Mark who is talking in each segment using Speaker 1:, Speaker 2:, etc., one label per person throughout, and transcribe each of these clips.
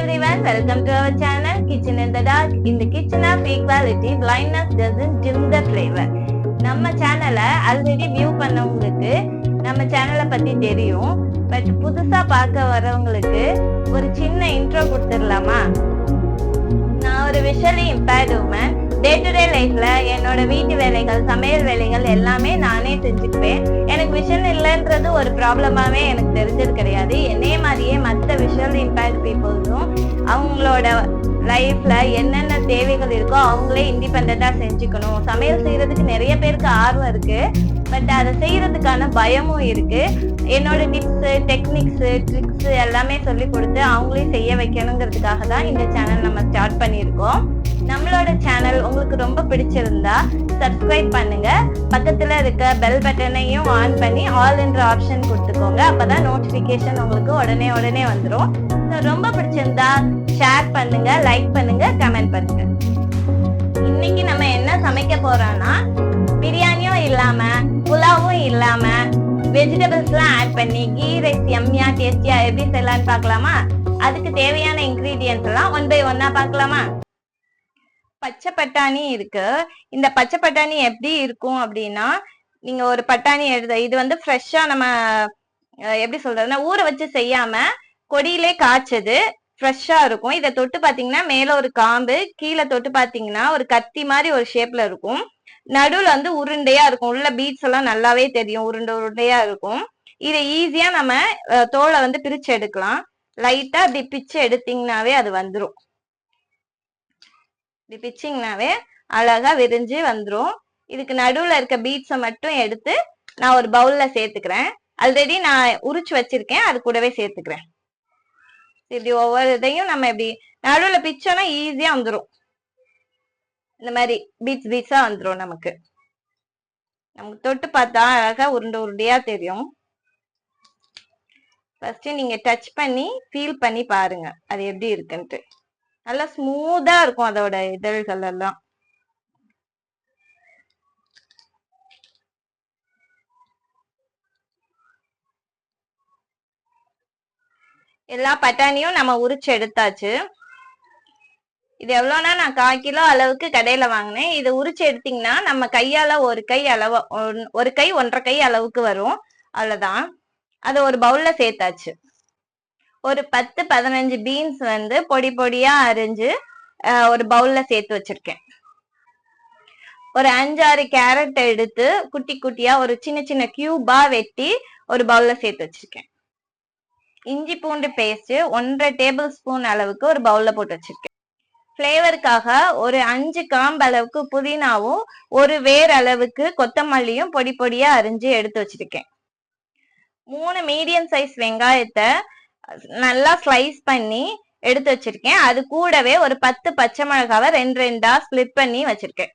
Speaker 1: everyone, welcome to our channel Kitchen in the Dark. In the kitchen of equality, blindness doesn't dim the flavor. நம்ம சேனலை already view பண்ணவங்களுக்கு நம்ம சேனலை பத்தி தெரியும். பட் புதுசா பார்க்க வரவங்களுக்கு ஒரு சின்ன இன்ட்ரோ கொடுத்துடலாமா? நான் ஒரு visually impaired woman. Day to day லைஃப்ல என்னோட வீட்டு வேலைகள், சமையல் வேலைகள் எல்லாமே நானே செஞ்சுக்குவேன். எனக்கு விஷன் இல்லைன்றது ஒரு ப்ராப்ளமாவே எனக்கு தெரிஞ்சது கிடையாது. என்னைய மாதிரியே மற்ற விஷுவல் இம்பேர்ட் பீப்புள்ஸும் அவங்களோட லைஃப்ல என்னென்ன தேவைகள் இருக்கோ அவங்களே இண்டிபெண்டா செஞ்சுக்கணும். சமையல் செய்யறதுக்கு நிறைய பேருக்கு ஆர்வம் இருக்கு, பட் அதை செய்யறதுக்கான பயமும் இருக்கு. என்னோட டிப்ஸ், டெக்னிக்ஸ், ட்ரிக்ஸ் எல்லாமே சொல்லி கொடுத்து அவங்களையும் செய்ய வைக்கணுங்கிறதுக்காக தான் இந்த சேனல் நம்ம ஸ்டார்ட் பண்ணியிருக்கோம். நம்மளோட சேனல் உங்களுக்கு ரொம்ப பிடிச்சிருந்தா சப்ஸ்கிரைப் பண்ணுங்க. பக்கத்துல இருக்க பெல் பட்டனையும் ஆன் பண்ணி ஆல் என்ற ஆப்ஷன் கொடுத்துக்கோங்க. அப்பதான் நோட்டிபிகேஷன் உங்களுக்கு உடனே வந்துடும். ரொம்ப பிடிச்சிருந்தா ஷேர் பண்ணுங்க, லைக் பண்ணுங்க, கமெண்ட் பண்ணுங்க. இன்னைக்கு நம்ம என்ன சமைக்க போறோம்னா, பிரியாணியும் இல்லாம புலாவும் இல்லாம வெஜிடபிள்ஸ் எல்லாம் ஆட் பண்ணி கீ ரைஸ் எம்மியா டேஸ்டியா எப்படி செய்யலாம்னு பார்க்கலாமா? அதுக்கு தேவையான இன்கிரீடியன்ஸ் எல்லாம் ஒன் பை ஒன்னா பார்க்கலாமா? பச்சை பட்டாணி இருக்கு. இந்த பச்சை பட்டாணி எப்படி இருக்கும் அப்படின்னா, நீங்க ஒரு பட்டாணி இது வந்து ஃப்ரெஷ்ஷா நம்ம எப்படி சொல்றதுன்னா ஊற வச்சு செய்யாம கொடியிலே காய்ச்சது ஃப்ரெஷ்ஷா இருக்கும். இதை தொட்டு பாத்தீங்கன்னா மேல ஒரு காம்பு, கீழே தொட்டு பாத்தீங்கன்னா ஒரு கத்தி மாதிரி ஒரு ஷேப்ல இருக்கும். நடுவுல வந்து உருண்டையா இருக்கும். உள்ள பீட்ஸ் எல்லாம் நல்லாவே தெரியும், உருண்டையா இருக்கும். இதை ஈஸியா நம்ம தோலை வந்து பிரிச்சு எடுக்கலாம். லைட்டா அப்படி பிச்சு எடுத்தீங்கன்னாவே அது வந்துடும். இப்படி பிச்சிங்கனாவே அழகா விரிஞ்சு வந்துடும். இதுக்கு நடுவுல இருக்க பீட்ஸை மட்டும் எடுத்து நான் ஒரு பவுல்ல சேர்த்துக்கிறேன். ஆல்ரெடி நான் உரிச்சு வச்சிருக்கேன், அது கூடவே சேர்த்துக்கிறேன். இப்படி ஒவ்வொரு இதையும் நம்ம இப்படி நடுவுல பிச்சோன்னா ஈஸியா வந்துடும். இந்த மாதிரி பீட்ஸா வந்துடும். நமக்கு தொட்டு பார்த்தா அழகா உருண்டையா தெரியும். ஃபர்ஸ்ட் நீங்க டச் பண்ணி ஃபீல் பண்ணி பாருங்க அது எப்படி இருக்குன்ட்டு. நல்லா ஸ்மூதா இருக்கும் அதோட இதழ்கள் எல்லாம். எல்லா பட்டாணியும் நம்ம உரிச்சு எடுத்தாச்சு. இது எவ்வளோனா நான் 1/4 கிலோ அளவுக்கு கடையில வாங்கினேன். இது உரிச்சு எடுத்தீங்கன்னா நம்ம கையால ஒரு கை அளவு, ஒரு கை 1.5 கை அளவுக்கு வரும். அவ்வளவுதான். அதை ஒரு பவுல்ல சேர்த்தாச்சு. ஒரு 10-15 பீன்ஸ் வந்து பொடி பொடியா அரிஞ்சு ஒரு பவுல்ல சேர்த்து வச்சிருக்கேன். ஒரு 5-6 கேரட் எடுத்து குட்டி குட்டியா ஒரு சின்ன சின்ன கியூபா வெட்டி ஒரு பவுல்ல சேர்த்து வச்சிருக்கேன். இஞ்சி பூண்டு பேஸ்ட் 1.5 டேபிள் ஸ்பூன் அளவுக்கு ஒரு பவுல்ல போட்டு வச்சிருக்கேன். ஃப்ளேவருக்காக ஒரு 5 காம்பு அளவுக்கு புதினாவும் ஒரு வேர் அளவுக்கு கொத்தமல்லியும் பொடி பொடியா அரிஞ்சு எடுத்து வச்சிருக்கேன். 3 மீடியம் சைஸ் வெங்காயத்தை நல்லா ஸ்லைஸ் பண்ணி எடுத்து வச்சிருக்கேன். அது கூடவே ஒரு 10 பச்சை மிளகாவை 2 ஸ்பிளிட் பண்ணி வச்சிருக்கேன்.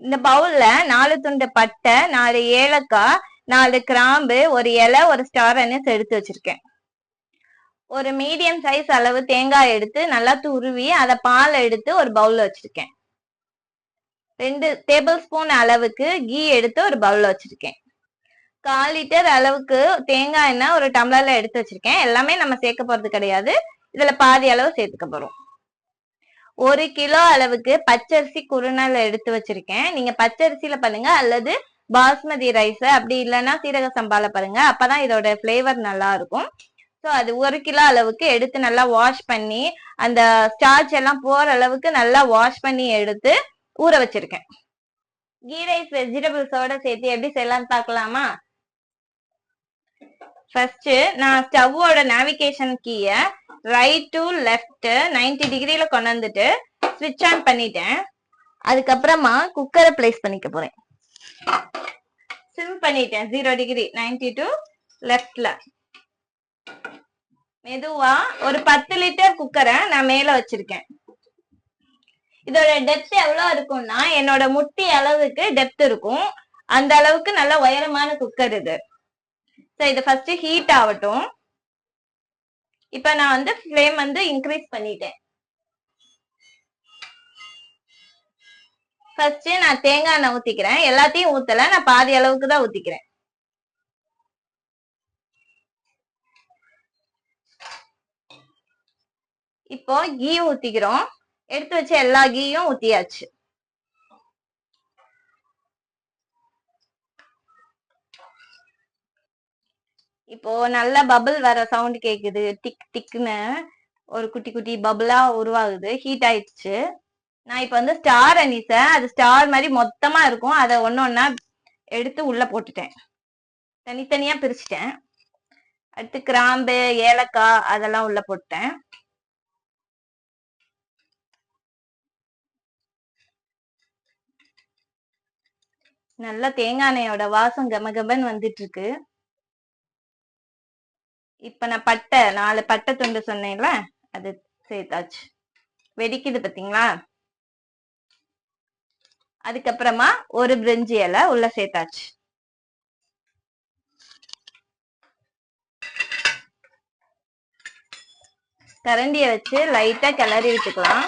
Speaker 1: இந்த பவுல்ல 4 துண்டு பட்டை, 4 ஏலக்காய், 4 கிராம்பு, ஒரு இலை, ஒரு ஸ்டார் அனீஸ் எடுத்து வச்சிருக்கேன். ஒரு மீடியம் சைஸ் அளவு தேங்காய் எடுத்து நல்லா துருவி அதை பால் எடுத்து ஒரு பவுல்ல வச்சிருக்கேன். 2 டேபிள் ஸ்பூன் அளவுக்கு கீ எடுத்து ஒரு பவுல்ல வச்சிருக்கேன். 1/4 லிட்டர் அளவுக்கு தேங்காய் எண்ணெய் ஒரு டம்ளர்ல எடுத்து வச்சிருக்கேன். எல்லாமே நம்ம சேர்க்க போறது கிடையாது, இதுல பாதி அளவு சேர்த்துக்க போறோம். 1 கிலோ அளவுக்கு பச்சரிசி குறுநல் எடுத்து வச்சிருக்கேன். நீங்க பச்சரிசியில பண்ணுங்க அல்லது பாஸ்மதி ரைஸ், அப்படி இல்லைன்னா சீரக சம்பால பாருங்க, அப்பதான் இதோட பிளேவர் நல்லா இருக்கும். ஸோ அது 1 கிலோ அளவுக்கு எடுத்து நல்லா வாஷ் பண்ணி அந்த ஸ்டார்ச் எல்லாம் போற அளவுக்கு நல்லா வாஷ் பண்ணி எடுத்து ஊற வச்சிருக்கேன். கீ ரைஸ் வெஜிடபிள்ஸோட சேர்த்து எப்படி செய்யலாம்னு பார்க்கலாமா? ஃபர்ஸ்ட் நான் ஸ்டவ்வோட நேவிகேஷன் கீய ரைட் டு லெஃப்ட் 90 டிகிரில கொண்டு வந்துட்டு ஸ்விட்ச் ஆன் பண்ணிட்டேன். அதுக்கப்புறமா குக்கரை பிளேஸ் பண்ணிக்க போறேன். சிம் பண்ணிட்டேன் 0 டிகிரி 90 டு லெஃப்ட்ல. மெதுவா ஒரு 10 லிட்டர் குக்கரை நான் மேல வச்சிருக்கேன். இதோட டெப்த் எவ்வளவு இருக்கும்னா என்னோட முட்டி அளவுக்கு டெப்த் இருக்கும். அந்த அளவுக்கு நல்ல உயரமான குக்கர் இது. இது ஃபர்ஸ்ட் ஹீட் ஆகட்டும். இப்ப நான் வந்து ஃப்ளேம் வந்து இன்க்ரீஸ் பண்ணிட்டேன். ஃபர்ஸ்ட் நான் தேங்காய் எண்ணெய் ஊத்திக்கிறேன். எல்லாத்தையும் ஊத்தல, நான் பாதி அளவுக்கு தான் ஊத்திக்கிறேன். இப்போ கீ ஊத்திக்கிறோம். எடுத்து வச்ச எல்லா கீயும் ஊத்தியாச்சு. இப்போ நல்ல பபிள் வர சவுண்ட் கேக்குது. டிக் டிக்னு ஒரு குட்டி குட்டி பபிளா உருவாகுது. ஹீட் ஆயிடுச்சு. நான் இப்ப வந்து ஸ்டார் அனிசேன். அது ஸ்டார் மாதிரி மொத்தமா இருக்கும். அதை ஒன்னொன்னா எடுத்து உள்ள போட்டுட்டேன். தனித்தனியா பிரிச்சுட்டேன். அடுத்து கிராம்பு, ஏலக்காய் அதெல்லாம் உள்ள போட்டேன். நல்லா தேங்காய் எண்ணெயோட வாசம் கமகமன்னு வந்துட்டு இருக்கு. இப்ப நான் பட்டை 4 பட்டை துண்டு சொன்னேன்ல, அது சேர்த்தாச்சு. வெடிக்குது பாத்தீங்களா? அதுக்கப்புறமா ஒரு பிரிஞ்சி இலை உள்ள சேர்த்தாச்சு. கரண்டிய வச்சு லைட்டா கிளறி விட்டுக்கலாம்.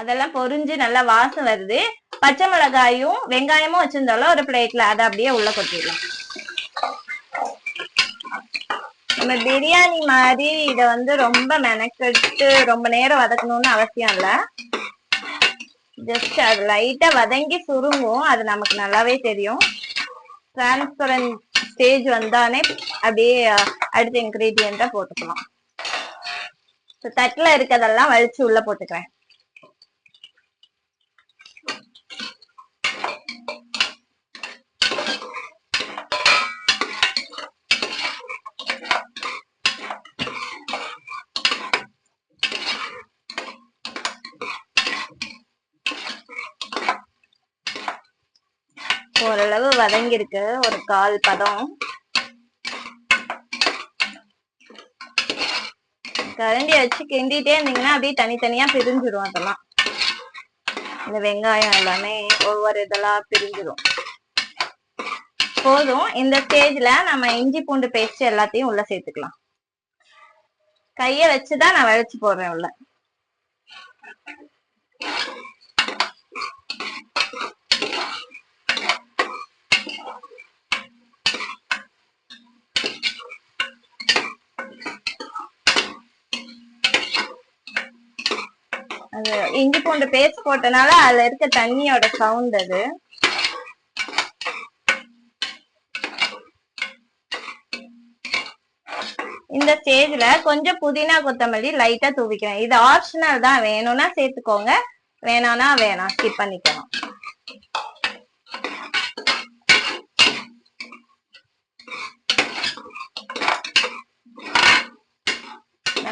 Speaker 1: அதெல்லாம் பொரிஞ்சு நல்லா வாசம் வருது. பச்சை மிளகாயும் வெங்காயமும் வச்சிருந்தாலும் ஒரு பிளேட்ல அதை அப்படியே உள்ள கொட்டிடலாம். நம்ம பிரியாணி மாதிரி இத வந்து ரொம்ப மெனக்கெட்டு ரொம்ப நேரம் வதக்கணும்னு அவசியம் இல்ல. ஜஸ்ட் அது லைட்டா வதங்கி சுருங்கும். அது நமக்கு நல்லாவே தெரியும். டிரான்ஸ்பரண்ட் ஸ்டேஜ் வந்தானே அப்படியே அடுத்த இன்கிரீடியண்டா போட்டுக்கலாம். தட்டுல இருக்கதெல்லாம் வலிச்சு உள்ள போட்டுக்கிறேன். ஓரளவு வதங்கி இருக்கு. ஒரு 1/4 பதம். கரண்டிய வச்சு கிண்டிட்டே இருந்தீங்கன்னா அப்படியே தனித்தனியா பிரிஞ்சிடும். அதெல்லாம் இந்த வெங்காயம் எல்லாமே ஒவ்வொரு இதெல்லாம் பிரிஞ்சிடும். போதும். இந்த ஸ்டேஜ்ல நம்ம இஞ்சி பூண்டு பேஸ்ட் எல்லாத்தையும் உள்ள சேர்த்துக்கலாம். கைய வச்சுதான் நான் வளைச்சு போடுறேன் உள்ள. அது இஞ்சி பூண்டு பேஸ்ட் போட்டனால அதுல இருக்க தண்ணியோட சவுண்ட் அது. இந்த ஸ்டேஜ்ல கொஞ்சம் புதினா கொத்தமல்லி லைட்டா தூவிக்கிறேன். இது ஆப்ஷனல் தான். வேணும்னா சேர்த்துக்கோங்க, வேணாம்னா வேணாம், ஸ்கிப் பண்ணிக்கலாம்.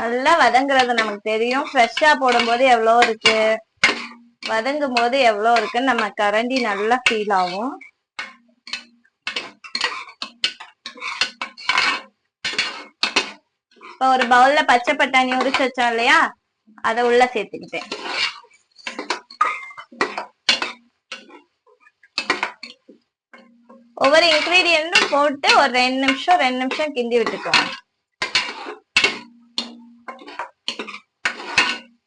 Speaker 1: நல்லா வதங்குறது நமக்கு தெரியும். ஃப்ரெஷ்ஷா போடும்போது எவ்வளவு இருக்கு, வதங்கும் போது எவ்வளவு இருக்குன்னு நம்ம கரண்டி நல்லா ஃபீல் ஆகும். இப்ப ஒரு பவுல்ல பச்சை பட்டாணி உரிச்சு வச்சோம் இல்லையா, அதை உள்ள சேர்த்துக்கிட்டேன். ஒவ்வொரு இன்கிரீடியன்ட்டும் போட்டு ஒரு 2 நிமிஷம் கிண்டி விட்டுக்கோங்க.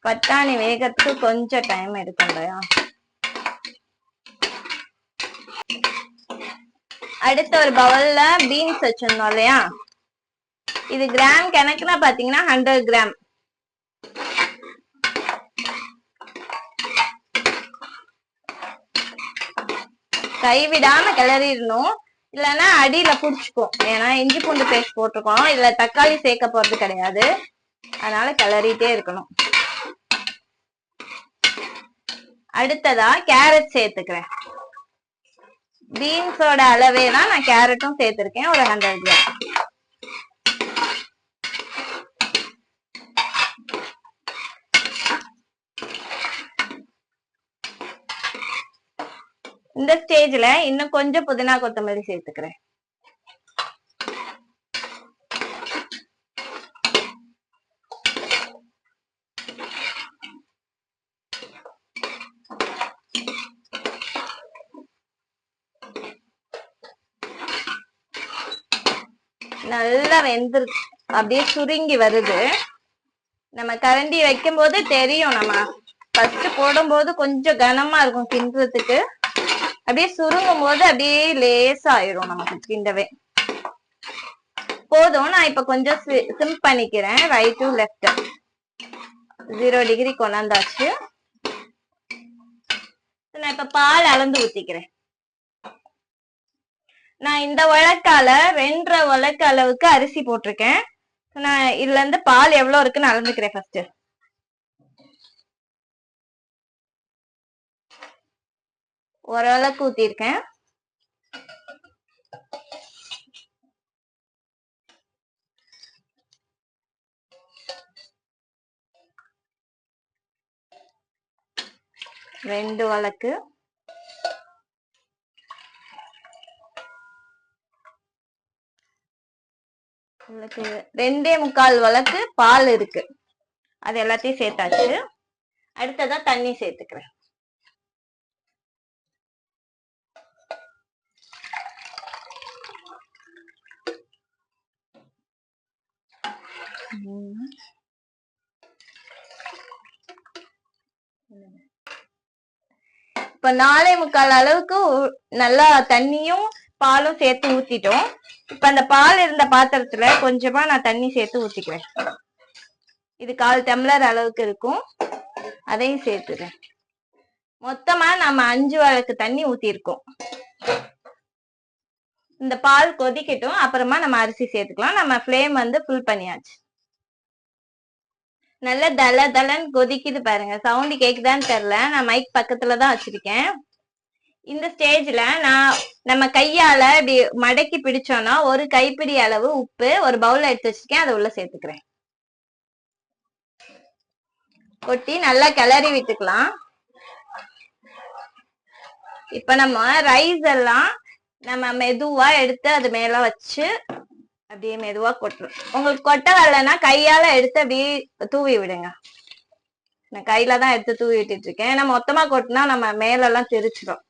Speaker 1: பட்டாணி வேகத்துக்கு கொஞ்சம் டைம் எடுக்கும் இல்லையா. அடுத்த ஒரு பவுல்ல பீன்ஸ் வச்சிருந்தோம் இல்லையா, இது கிராம் கணக்குனா பாத்தீங்கன்னா 100 கிராம். கைவிடாம கிளறிடணும், இல்லைன்னா அடியில புடிச்சுக்கும். ஏன்னா இஞ்சி பூண்டு பேஸ்ட் போட்டிருக்கோம், இதுல தக்காளி சேர்க்க போறது கிடையாது. அதனால கிளறிட்டே இருக்கணும். அடுத்ததா கேரட் சேர்த்துக்கிறேன். பீன்ஸோட அளவே தான் நான் கேரட்டும் சேர்த்திருக்கேன், ஒரு 100 கிராம். இந்த ஸ்டேஜ்ல இன்னும் கொஞ்சம் புதினா கொத்தமல்லி சேர்த்துக்கிறேன். நல்லா வெந்து அப்படியே சுருங்கி வருது. நம்ம கரண்டி வைக்கும் போது தெரியும் நம்ம ஃபர்ஸ்ட் போடும்போது கொஞ்சம் கனமா இருக்கும் கிண்டுறதுக்கு. அப்படியே சுருங்கும் போது அப்படியே லேசா ஆயிரும் நமக்கு கிண்டவே. போதும். நான் இப்ப கொஞ்சம் சிம் பண்ணிக்கிறேன். ரைட் டு லெஃப்ட் 0 டிகிரி கொண்டாந்தாச்சு. நான் இப்ப பால் அளந்து ஊத்திக்கிறேன். நான் இந்த உலக்கால 2.5 உலக்கு அளவுக்கு அரிசி போட்டிருக்கேன். நான் இதுல இருந்து பால் எவ்வளவு இருக்குன்னு அளந்துக்கிறேன். ஃபர்ஸ்ட் ஓரளவுக்கு ஊத்திருக்கேன். ரெண்டு உலக்கு. உங்களுக்கு 2.25 உலக்கு பால் இருக்கு. அது எல்லாத்தையும் சேர்த்தாச்சு. அடுத்ததா தண்ணி சேர்த்துக்கிறேன். இப்ப 4.25 அளவுக்கு நல்லா தண்ணியும் பாலும் சேர்த்து ஊத்திட்டோம். இப்ப அந்த பால் இருந்த பாத்திரத்துல கொஞ்சமா நான் தண்ணி சேர்த்து ஊத்திக்கிறேன். இது 1/4 டம்ளர் அளவுக்கு இருக்கும். அதையும் சேர்த்துறேன். மொத்தமா நம்ம 5 உலக்கு தண்ணி ஊத்திருக்கோம். இந்த பால் கொதிக்கட்டும். அப்புறமா நம்ம அரிசி சேர்த்துக்கலாம். நம்ம ஃப்ளேம் வந்து ஃபுல் பண்ணியாச்சு. நல்ல தல தலன்னு கொதிக்குது பாருங்க. சவுண்ட் கேக்குதான்னு தெரியல. நான் மைக் பக்கத்துலதான் வச்சிருக்கேன். இந்த ஸ்டேஜ்ல நம்ம கையால இப்படி மடக்கி பிடிச்சோம்னா 1 கைப்பிடி அளவு உப்பு ஒரு பவுல்ல எடுத்து வச்சிருக்கேன். அதை உள்ள சேர்த்துக்கிறேன். கொட்டி நல்லா கிளறி விட்டுக்கலாம். இப்ப நம்ம ரைஸ் எல்லாம் நம்ம மெதுவா எடுத்து அது மேல வச்சு அப்படியே மெதுவா கொட்டுறோம். உங்களுக்கு கொட்ட வரலன்னா கையால எடுத்து அப்படியே தூவி விடுங்க. நான் கையில தான் எடுத்து தூவி விட்டுட்டு இருக்கேன். ஏன்னா மொத்தமா கொட்டினா நம்ம மேல எல்லாம் தெரிச்சிடும்.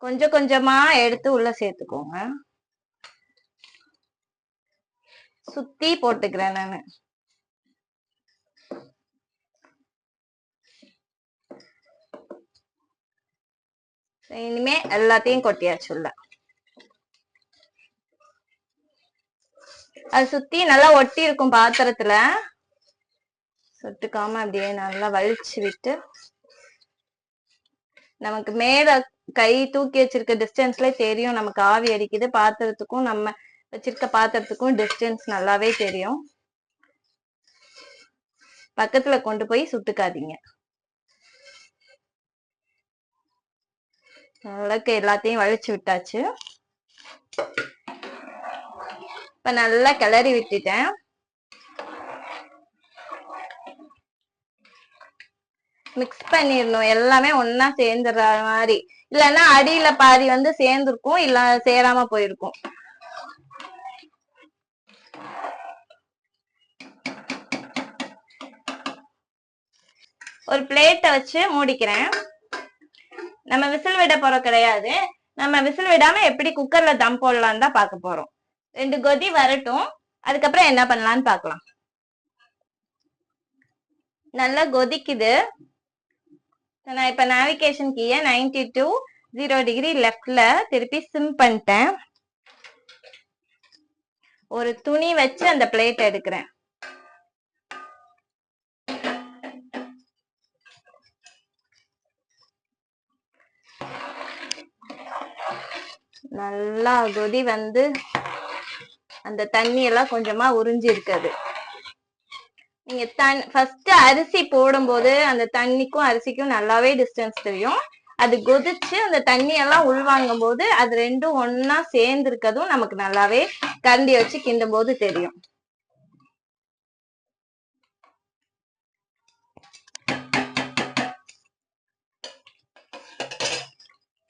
Speaker 1: கொஞ்சம் கொஞ்சமா எடுத்து உள்ள சேர்த்துக்கோங்க. சுத்தி போட்டுக்கிறேன் நானு. இனிமே எல்லாத்தையும் கொட்டியாச்சு உள்ள. அது சுத்தி நல்லா ஒட்டி இருக்கும் பாத்திரத்துல. சொட்டுக்காம அப்படியே நல்லா வலிச்சு விட்டு நமக்கு மேல கை தூக்கி வச்சிருக்க டிஸ்டன்ஸ்ல தெரியும் நமக்கு ஆவி அடிக்குது. பாத்திரத்துக்கும் நம்ம வச்சிருக்க பாத்திரத்துக்கும் டிஸ்டன்ஸ் நல்லாவே தெரியும். பக்கத்துல கொண்டு போய் சுட்டுக்காதீங்க. அளவுக்கு எல்லாத்தையும் வலிச்சு விட்டாச்சு. இப்ப நல்லா கிளறி விட்டுட்டேன். மிக்ஸ் பண்ணிடணும். எல்லாமே ஒன்னா சேர்ந்துடுற மாதிரி. இல்லைன்னா அடியில பாதி வந்து சேர்ந்துருக்கும், இல்ல சேராம போயிருக்கும். ஒரு பிளேட்டை வச்சு மூடிக்கிறேன். நம்ம விசில் விட போறோம் கிடையாது. நம்ம விசில் விடாம எப்படி குக்கர்ல தம் போடலாம் தான் பார்க்க போறோம். 2 கொதி வரட்டும். அதுக்கப்புறம் என்ன பண்ணலாம்னு பார்க்கலாம். நல்லா கொதிக்குது. நான் இப்ப நேவிகேஷன் கீயை 92 0 டிகிரி லெஃப்ட்ல திருப்பி சிம் பண்ணிட்டேன். ஒரு துணி வச்சு அந்த பிளேட் எடுக்கிறேன். நல்லா கொதி வந்து அந்த தண்ணி எல்லாம் கொஞ்சமா உறிஞ்சி இருக்குது. நீங்க ஃபர்ஸ்ட் அரிசி போடும்போது அந்த தண்ணிக்கும் அரிசிக்கும் நல்லாவே டிஸ்டன்ஸ் தெரியும். அது கொதிச்சு அந்த தண்ணி எல்லாம் உள்வாங்கும் போது அது ரெண்டும் ஒன்னா சேர்ந்து இருக்கதும் நமக்கு நல்லாவே கரண்டி வச்சு கிண்டும் போது தெரியும்.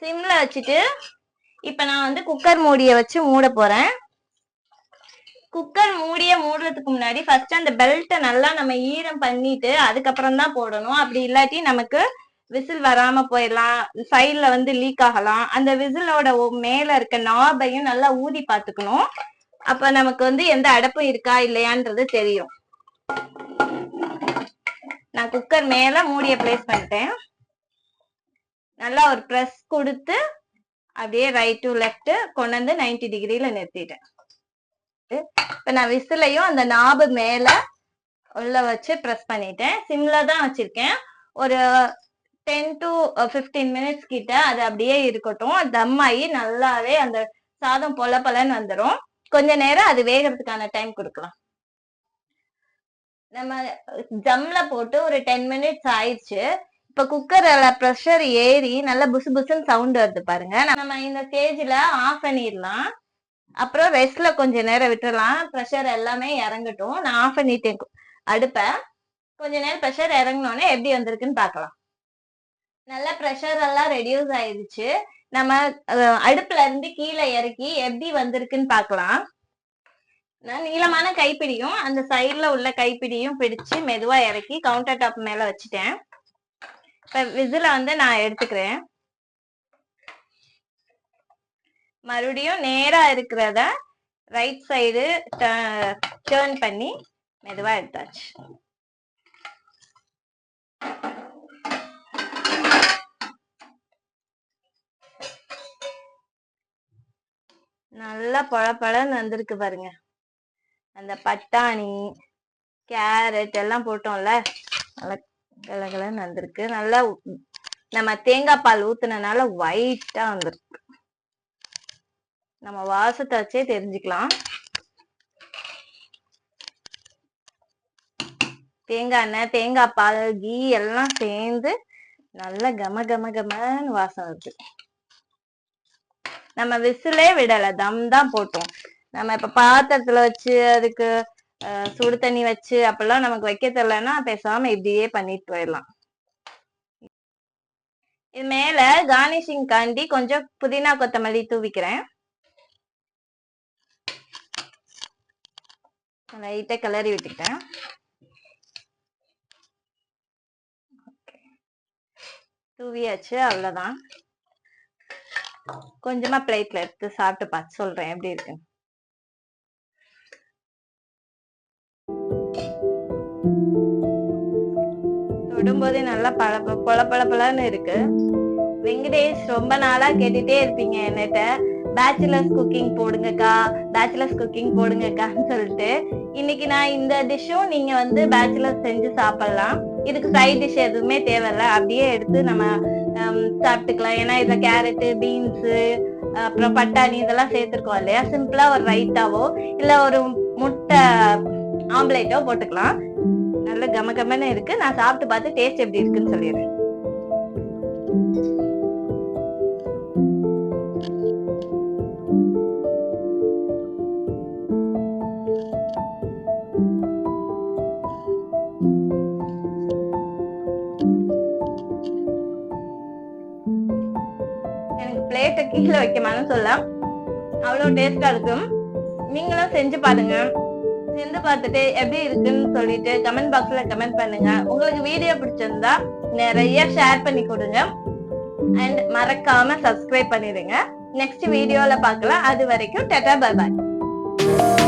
Speaker 1: சிம்ல வச்சுட்டு இப்ப நான் வந்து குக்கர் மூடிய வச்சு மூட போறேன். குக்கர் மூடுறதுக்கு முன்னாடி ஃபர்ஸ்ட் அந்த பெல்ட்டை நல்லா நம்ம ஈரம் பண்ணிட்டு அதுக்கப்புறம் தான் போடணும். அப்படி இல்லாட்டி நமக்கு விசில் வராம போயிடலாம். சைட்ல வந்து லீக் ஆகலாம். அந்த விசிலோட மேல இருக்க நாபையும் நல்லா ஊதி பாத்துக்கணும். அப்ப நமக்கு வந்து எந்த அடப்பும் இருக்கா இல்லையான்றது தெரியும். நான் குக்கர் மேல மூடிய பிளேஸ் பண்ணிட்டேன். நல்லா ஒரு பிரஸ் கொடுத்து அப்படியே ரைட் டு லெஃப்ட் கொண்டு வந்து 90 டிகிரில நிறுத்திட்டேன். இப்ப நான் விசிலையும் அந்த நாபு மேல உள்ள வச்சு பிரஸ் பண்ணிட்டேன். சிம்ல தான் வச்சிருக்கேன். ஒரு 10 to 15 மினிட்ஸ் கிட்ட அது அப்படியே இருக்கட்டும். தம் ஆகி நல்லாவே அந்த சாதம் பொல பொலன்னு வந்துடும். கொஞ்ச நேரம் அது வேகிறதுக்கான டைம் கொடுக்கலாம். நம்ம ஜம்ல போட்டு ஒரு 10 மினிட்ஸ் ஆயிடுச்சு. இப்ப குக்கர்ல ப்ரெஷர் ஏறி நல்லா புசு புசுன்னு சவுண்ட் வருது பாருங்க. நம்ம இந்த ஸ்டேஜ்ல ஆஃப் பண்ணிடலாம். அப்புறம் ரெஸ்ட்ல கொஞ்ச நேரம் விட்டுறலாம். ப்ரெஷர் எல்லாமே இறங்கட்டும். நான் ஆஃப் பண்ணிட்டேன் அடுப்ப. கொஞ்ச நேரம் ப்ரெஷர் இறங்கினோடனே எப்படி வந்திருக்குன்னு பார்க்கலாம். நல்லா ப்ரெஷர் எல்லாம் ரெடியூஸ் ஆயிடுச்சு. நம்ம அடுப்புல இருந்து கீழே இறக்கி எப்படி வந்திருக்குன்னு பார்க்கலாம். நான் நீளமான கைப்பிடியும் அந்த சைட்ல உள்ள கைப்பிடியும் பிடிச்சு மெதுவா இறக்கி கவுண்டர் டாப் மேல வச்சுட்டேன். இப்ப விசில வந்து நான் எடுத்துக்கிறேன். மறுபடியும் நேரா இருக்கிறத ரைட் சைடு டர்ன் பண்ணி மெதுவா எடுத்தாச்சு. நல்லா பழப்பழன்னு வந்திருக்கு பாருங்க. அந்த பட்டாணி கேரட் எல்லாம் போட்டோம்ல, நல்லா கலகலன்னு வந்திருக்கு. நல்லா நம்ம தேங்காய் பால் ஊத்துனனால ஒயிட்டா வந்திருக்கு. நம்ம வாசத்தை வச்சே தெரிஞ்சுக்கலாம். தேங்காய் எண்ணெய் தேங்காய் பால் கீ எல்லாம் சேர்ந்து நல்ல கம கம கமன்னு வாசம் இருக்கு. நம்ம விசிலே விடல, தம் தான் போட்டோம். நம்ம இப்ப பாத்திரத்துல வச்சு அதுக்கு சுடு தண்ணி வச்சு அப்பெல்லாம் நமக்கு வைக்க தெரியலன்னா பேசாம இப்படியே பண்ணிட்டு போயிடலாம். இது மேல கார்னிஷிங் காண்டி கொஞ்சம் புதினா கொத்தமல்லி தூவிக்கிறேன். லைட்டா கிளறி விட்டுக்கிட்டேன். தூவியாச்சு, அவ்வளவுதான். கொஞ்சமா பிளேட்ல எடுத்து சாப்பிட்டு பார்த்து சொல்றேன் எப்படி இருக்கு. தொடும்போதே நல்லா பழன்னு இருக்கு. வெங்கடேஷ் ரொம்ப நாளா கேட்டுட்டே இருப்பீங்க என்னட்ட, பேச்சுலர்ஸ் குக்கிங் போடுங்கக்கா பேச்சுலர்ஸ் குக்கிங் போடுங்கக்கான்னு சொல்லிட்டு. இன்னைக்கு நான் இந்த டிஷ்ஷும் நீங்க வந்து பேச்சுலர்ஸ் செஞ்சு சாப்பிடலாம். இதுக்கு சைட் டிஷ் எதுவுமே தேவையில்ல, அப்படியே எடுத்து நம்ம சாப்பிட்டுக்கலாம். ஏன்னா இதுல கேரட்டு பீன்ஸ் அப்புறம் பட்டாணி இதெல்லாம் சேர்த்துருக்கோம் இல்லையா. சிம்பிளா ஒரு ரைத்தாவோ இல்ல ஒரு முட்டை ஆம்லேட்டோ போட்டுக்கலாம். நல்ல கம கமன்னு இருக்கு. நான் சாப்பிட்டு பார்த்து டேஸ்ட் எப்படி இருக்குன்னு சொல்லிடுறேன். எனக்கு பிளேட்டை கீழே வைக்க மனசு சொல்ல, அவ்வளவு டேஸ்டா இருக்கும். நீங்களும் செஞ்சு பாருங்க. செஞ்சு பார்த்துட்டு எப்படி இருக்குன்னு சொல்லிட்டு கமெண்ட் பாக்ஸ்ல கமெண்ட் பண்ணுங்க. உங்களுக்கு வீடியோ பிடிச்சிருந்தா நிறைய ஷேர் பண்ணி கொடுங்க. அண்ட் மறக்காம சப்ஸ்கிரைப் பண்ணிடுங்க. நெக்ஸ்ட் வீடியோல பார்க்கலாம். அது வரைக்கும் டாடா பை பாய்.